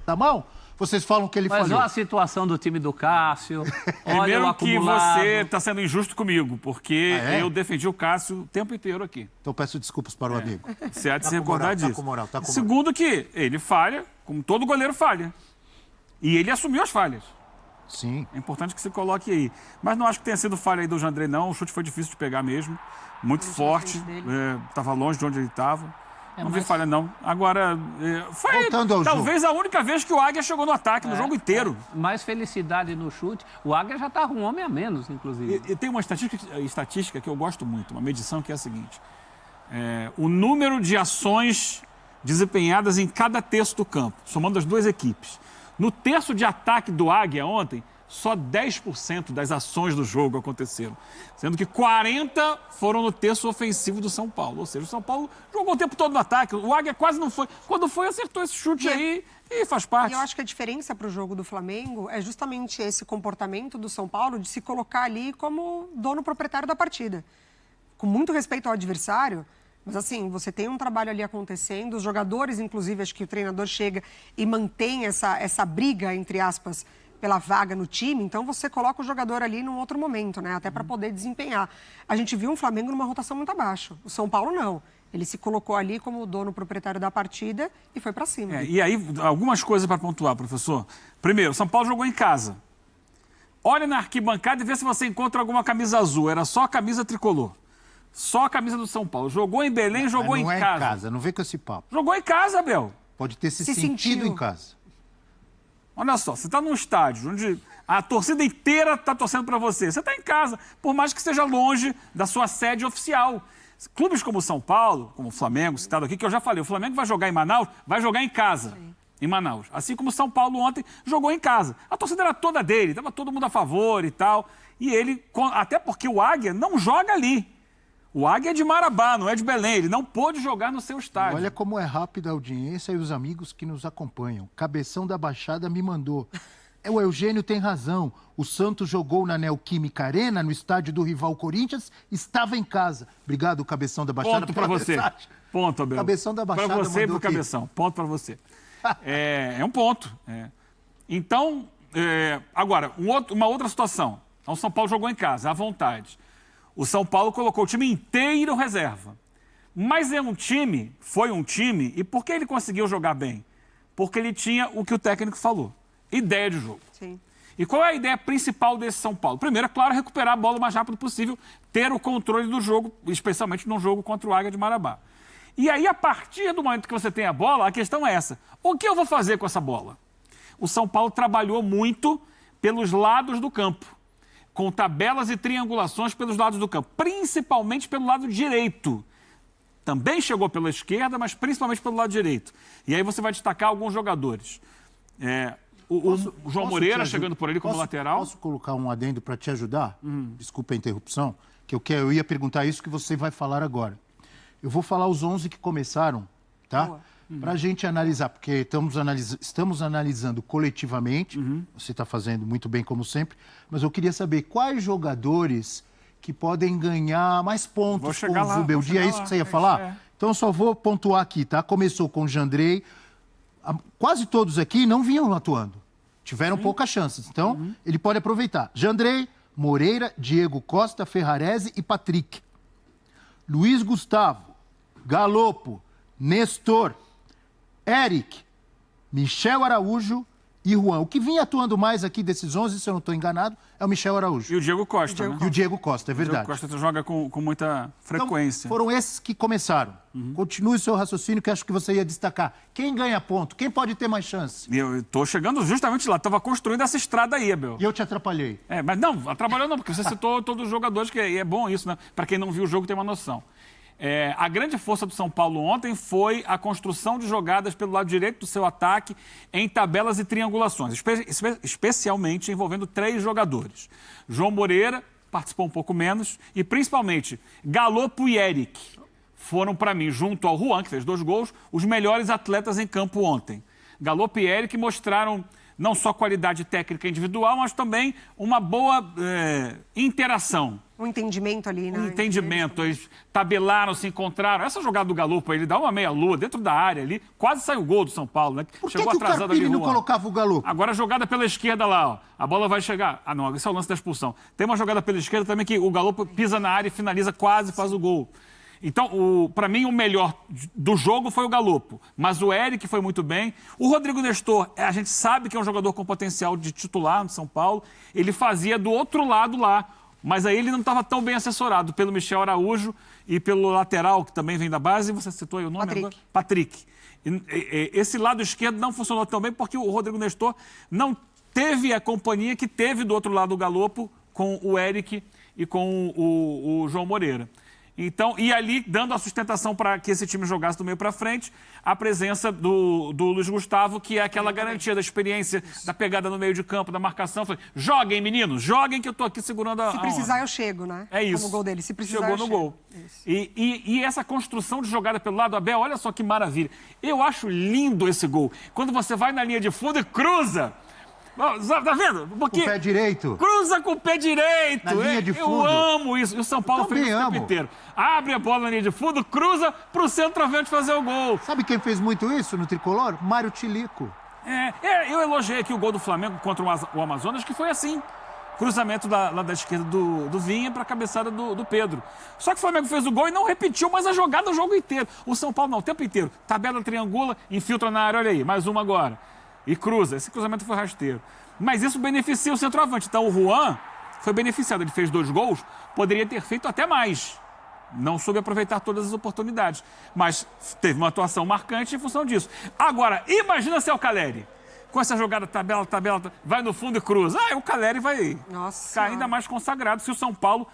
da mão, vocês falam que ele Mas falhou. olha a situação do time do Cássio, olha Primeiro o que acumulado. você está sendo injusto comigo, porque Ah, é? eu defendi o Cássio o tempo inteiro aqui. Então peço desculpas para o amigo. Você há de Tá se com moral, recordar tá disso. com moral, tá com moral. Segundo que ele falha, como todo goleiro falha. E ele assumiu as falhas. Sim. É importante que você coloque aí. Mas não acho que tenha sido falha aí do Jandrei, não. O chute foi difícil de pegar mesmo. Muito forte. Estava longe de onde ele estava. Não vi falha, não. Agora, foi Voltando ao talvez a única vez que o Águia chegou no ataque no jogo inteiro. Mais felicidade no chute. O Águia já estava um homem a menos, inclusive. E tem uma estatística que eu gosto muito, uma medição que é a seguinte. O número de ações desempenhadas em cada terço do campo, somando as duas equipes. No terço de ataque do Águia ontem, só 10% das ações do jogo aconteceram. Sendo que 40% foram no terço ofensivo do São Paulo. Ou seja, o São Paulo jogou o tempo todo no ataque. O Águia quase não foi. Quando foi, acertou esse chute aí e faz parte. E eu acho que a diferença para o jogo do Flamengo é justamente esse comportamento do São Paulo de se colocar ali como dono proprietário da partida. Com muito respeito ao adversário, mas assim, você tem um trabalho ali acontecendo, os jogadores, inclusive, acho que o treinador chega e mantém essa briga, entre aspas, pela vaga no time, então você coloca o jogador ali num outro momento, né? Até para poder desempenhar. A gente viu um Flamengo numa rotação muito abaixo. O São Paulo não. Ele se colocou ali como o dono proprietário da partida e foi para cima. E aí, algumas coisas para pontuar, professor. Primeiro, o São Paulo jogou em casa. Olha na arquibancada e vê se você encontra alguma camisa azul. Era só a camisa tricolor. Só a camisa do São Paulo. Jogou em Belém, jogou em casa. Não é em casa, não vem com esse papo. Jogou em casa, Abel. Pode ter se sentido sentiu em casa. Olha só, você está num estádio onde a torcida inteira está torcendo para você. Você está em casa, por mais que esteja longe da sua sede oficial. Clubes como o São Paulo, como o Flamengo, citado aqui, que eu já falei, o Flamengo vai jogar em Manaus, vai jogar em casa, em Manaus. Assim como o São Paulo ontem jogou em casa. A torcida era toda dele, estava todo mundo a favor e tal. E ele, até porque o Águia não joga ali. O Águia é de Marabá, não é de Belém. Ele não pôde jogar no seu estádio. Olha como é rápida a audiência e os amigos que nos acompanham. Cabeção da Baixada me mandou. O Eugênio tem razão. O Santos jogou na Neoquímica Arena, no estádio do rival Corinthians, estava em casa. Obrigado, Cabeção da Baixada. Ponto para você. Ponto, Abel. Cabeção da Baixada para você e mandou para o aqui. Cabeção. Ponto para você. É um ponto. Então, agora, uma outra situação. Então, o São Paulo jogou em casa, à vontade. O São Paulo colocou o time inteiro reserva. Mas foi um time, e por que ele conseguiu jogar bem? Porque ele tinha o que o técnico falou, ideia de jogo. Sim. E qual é a ideia principal desse São Paulo? Primeiro, é claro, recuperar a bola o mais rápido possível, ter o controle do jogo, especialmente num jogo contra o Águia de Marabá. E aí, a partir do momento que você tem a bola, a questão é essa. O que eu vou fazer com essa bola? O São Paulo trabalhou muito pelos lados do campo, com tabelas e triangulações pelos lados do campo, principalmente pelo lado direito. Também chegou pela esquerda, mas principalmente pelo lado direito. E aí você vai destacar alguns jogadores. O João Moreira chegando por ali como lateral. Posso colocar um adendo para te ajudar? Desculpa a interrupção, que eu ia perguntar isso que você vai falar agora. Eu vou falar os 11 que começaram, tá? Para a gente analisar, porque estamos analisando coletivamente, você está fazendo muito bem como sempre, mas eu queria saber quais jogadores que podem ganhar mais pontos com o Zubeldia. É isso que você ia falar? Então eu só vou pontuar aqui, tá? Começou com o Jandrei, quase todos aqui não vinham atuando, tiveram poucas chances, então ele pode aproveitar. Jandrei, Moreira, Diego Costa, Ferrarese e Patrick. Luiz Gustavo, Galopo, Nestor, Eric, Michel Araújo e Juan. O que vinha atuando mais aqui desses 11, se eu não estou enganado, é o Michel Araújo. E o Diego Costa, né? E o Diego Costa, é verdade. O Diego Costa joga com muita frequência. Então, foram esses que começaram. Continue o seu raciocínio, que acho que você ia destacar. Quem ganha ponto? Quem pode ter mais chance? Eu estou chegando justamente lá. Estava construindo essa estrada aí, Abel. E eu te atrapalhei. Mas não, atrapalhou não, porque você citou todos os jogadores, que é bom isso, né? Para quem não viu o jogo tem uma noção. A grande força do São Paulo ontem foi a construção de jogadas pelo lado direito do seu ataque em tabelas e triangulações, especialmente envolvendo 3 jogadores. João Moreira participou um pouco menos e, principalmente, Galopo e Eric foram, para mim, junto ao Juan, que fez 2 gols, os melhores atletas em campo ontem. Galopo e Eric mostraram não só qualidade técnica individual, mas também uma boa interação. Um entendimento ali, né? Um entendimento, eles tabelaram, se encontraram. Essa jogada do Galopo, ele dá uma meia-lua dentro da área ali, quase sai o gol do São Paulo, né? Por que o atrasado Carpini ali, não Juan. colocava o Galopo? Agora a jogada pela esquerda lá, ó. A bola vai chegar. Ah, não, esse é o lance da expulsão. Tem uma jogada pela esquerda também que o Galopo pisa na área e finaliza, quase faz o gol. Então, para mim, o melhor do jogo foi o Galopo. Mas o Eric foi muito bem. O Rodrigo Nestor, a gente sabe que é um jogador com potencial de titular no São Paulo. Ele fazia do outro lado lá. Mas aí ele não estava tão bem assessorado pelo Michel Araújo e pelo lateral, que também vem da base. Você citou aí o nome? Patrick. Patrick. Esse lado esquerdo não funcionou tão bem porque o Rodrigo Nestor não teve a companhia que teve do outro lado do Galopo com o Eric e com o João Moreira. Então, e ali, dando a sustentação para que esse time jogasse do meio para frente, a presença do Luiz Gustavo, que é aquela garantia da experiência, da pegada no meio de campo, da marcação. Falei, joguem, meninos, joguem que eu tô aqui segurando a Se precisar, onda. eu chego, né? É isso. Como o gol dele. Se precisar, Chegou eu no chego. gol. E essa construção de jogada pelo lado, Abel, olha só que maravilha. Eu acho lindo esse gol. Quando você vai na linha de fundo e cruza. Tá vendo? Porque Com o pé direito. cruza com o pé direito. Na linha de fundo. Eu amo isso. E o São Paulo fez isso o tempo inteiro. Abre a bola na linha de fundo, cruza pro centroavante fazer o gol. Sabe quem fez muito isso no Tricolor? Mário Tilico. Eu elogiei aqui o gol do Flamengo contra o Amazonas, que foi assim. Cruzamento lá da esquerda do Vinha para a cabeçada do Pedro. Só que o Flamengo fez o gol e não repetiu mais a jogada o jogo inteiro. O São Paulo não, o tempo inteiro. Tabela, triangula, infiltra na área, olha aí, mais uma agora. E cruza. Esse cruzamento foi rasteiro. Mas isso beneficia o centroavante. Então o Juan foi beneficiado. Ele fez 2 gols, poderia ter feito até mais. Não soube aproveitar todas as oportunidades. Mas teve uma atuação marcante em função disso. Agora, imagina se é o Caleri. Com essa jogada tabela, vai no fundo e cruza. O Caleri vai ficar ainda mais consagrado se o São Paulo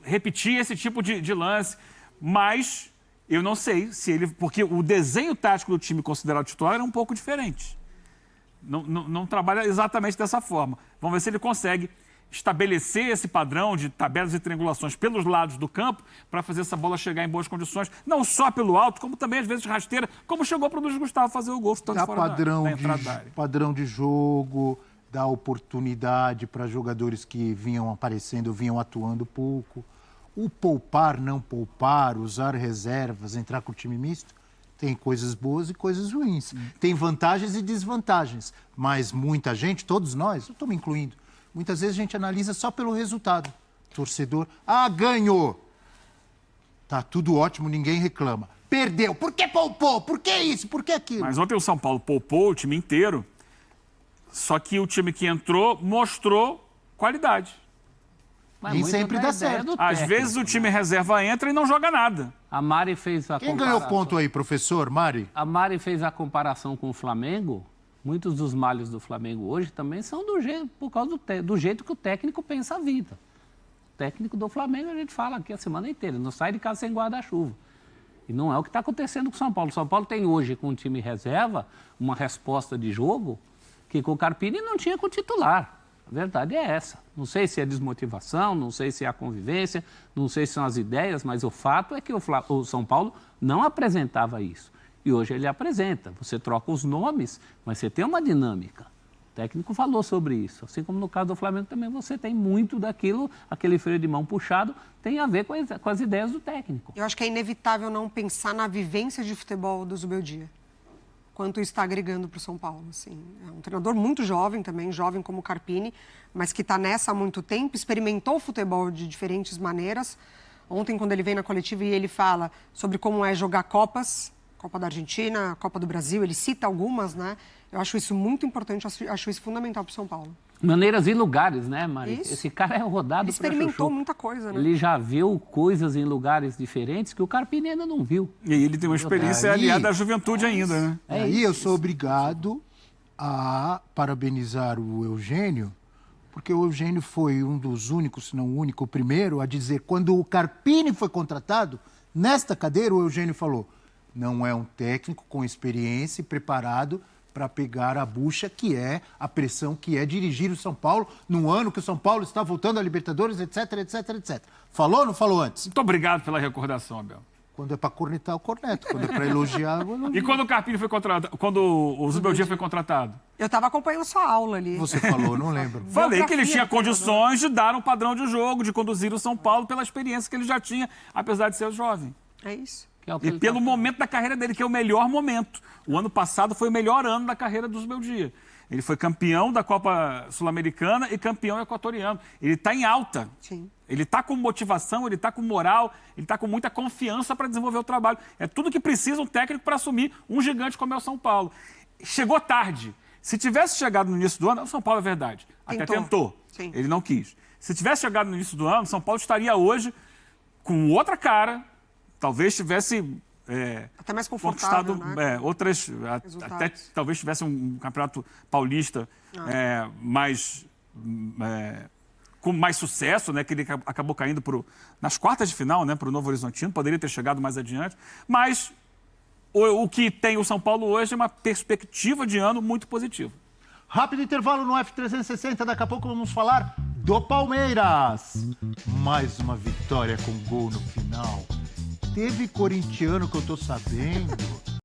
repetir esse tipo de lance. Mas eu não sei se ele... Porque o desenho tático do time considerado titular era um pouco diferente. Não trabalha exatamente dessa forma. Vamos ver se ele consegue estabelecer esse padrão de tabelas e triangulações pelos lados do campo para fazer essa bola chegar em boas condições, não só pelo alto, como também às vezes rasteira, como chegou para o Luiz Gustavo fazer o gol. Dá padrão de jogo, dá oportunidade para jogadores que vinham aparecendo, vinham atuando pouco. O poupar, não poupar, usar reservas, entrar com o time misto, tem coisas boas e coisas ruins. Tem vantagens e desvantagens. Mas muita gente, todos nós, eu estou me incluindo, muitas vezes a gente analisa só pelo resultado. Torcedor, ganhou. Tá tudo ótimo, ninguém reclama. Perdeu, por que poupou? Por que isso? Por que aquilo? Mas ontem o São Paulo poupou o time inteiro, só que o time que entrou mostrou qualidade. Mas Nem muito sempre da dá ideia certo. do Às técnico, vezes o time reserva entra e não joga nada. A Mari fez a Quem ganhou ponto aí, professor? Mari? A Mari fez a comparação com o Flamengo. Muitos dos males do Flamengo hoje também são por causa do jeito que o técnico pensa a vida. O técnico do Flamengo, a gente fala aqui a semana inteira, não sai de casa sem guarda-chuva. E não é o que está acontecendo com o São Paulo. O São Paulo tem hoje, com o time reserva, uma resposta de jogo que com o Carpini não tinha com o titular. A verdade é essa. Não sei se é desmotivação, não sei se é a convivência, não sei se são as ideias, mas o fato é que o São Paulo não apresentava isso. E hoje ele apresenta. Você troca os nomes, mas você tem uma dinâmica. O técnico falou sobre isso. Assim como no caso do Flamengo também você tem muito daquilo, aquele freio de mão puxado, tem a ver com as ideias do técnico. Eu acho que é inevitável não pensar na vivência de futebol do Zubeldia. Quanto isso está agregando para o São Paulo. Assim. É um treinador muito jovem também, jovem como o Carpini, mas que está nessa há muito tempo, experimentou o futebol de diferentes maneiras. Ontem, quando ele vem na coletiva e ele fala sobre como é jogar Copas, Copa da Argentina, Copa do Brasil, ele cita algumas, né? Eu acho isso muito importante, acho isso fundamental para o São Paulo. Maneiras e lugares, né, Mari? Isso. Esse cara é rodado. Ele experimentou muita coisa, né? Ele já viu coisas em lugares diferentes que o Carpini ainda não viu. E ele tem uma experiência aliada à juventude ainda, né? Aí eu sou obrigado a parabenizar o Eugênio, porque o Eugênio foi um dos únicos, se não o único, o primeiro a dizer, quando o Carpini foi contratado, nesta cadeira o Eugênio falou, não é um técnico com experiência e preparado para pegar a bucha, que é a pressão que é dirigir o São Paulo num ano que o São Paulo está voltando à Libertadores, etc, etc, etc. Falou ou não falou antes? Muito obrigado pela recordação, Abel. Quando é para cornetar, eu corneto. Quando é para elogiar, eu elogio. E quando o Carpini foi contratado, quando o Zubeldia foi contratado? Eu estava acompanhando sua aula ali. Você falou, não lembro. Falei que ele tinha condições de dar um padrão de jogo, de conduzir o São Paulo pela experiência que ele já tinha, apesar de ser jovem. É isso. E pelo momento da carreira dele, que é o melhor momento. O ano passado foi o melhor ano da carreira do Zubeldia. Ele foi campeão da Copa Sul-Americana e campeão equatoriano. Ele está em alta. Sim. Ele está com motivação, ele está com moral, ele está com muita confiança para desenvolver o trabalho. É tudo que precisa um técnico para assumir um gigante como é o São Paulo. Chegou tarde. Se tivesse chegado no início do ano, o São Paulo é verdade. Até tentou. Sim. Ele não quis. Se tivesse chegado no início do ano, o São Paulo estaria hoje com outra cara, talvez tivesse até mais confortável, conquistado né? até talvez tivesse um campeonato paulista mais com mais sucesso, né? Que ele acabou caindo nas quartas de final, né? Para o Novo Horizontino, poderia ter chegado mais adiante, mas o que tem o São Paulo hoje é uma perspectiva de ano muito positiva. Rápido intervalo no F360, daqui a pouco vamos falar do Palmeiras. Mais uma vitória com gol no final. Teve corintiano que eu tô sabendo.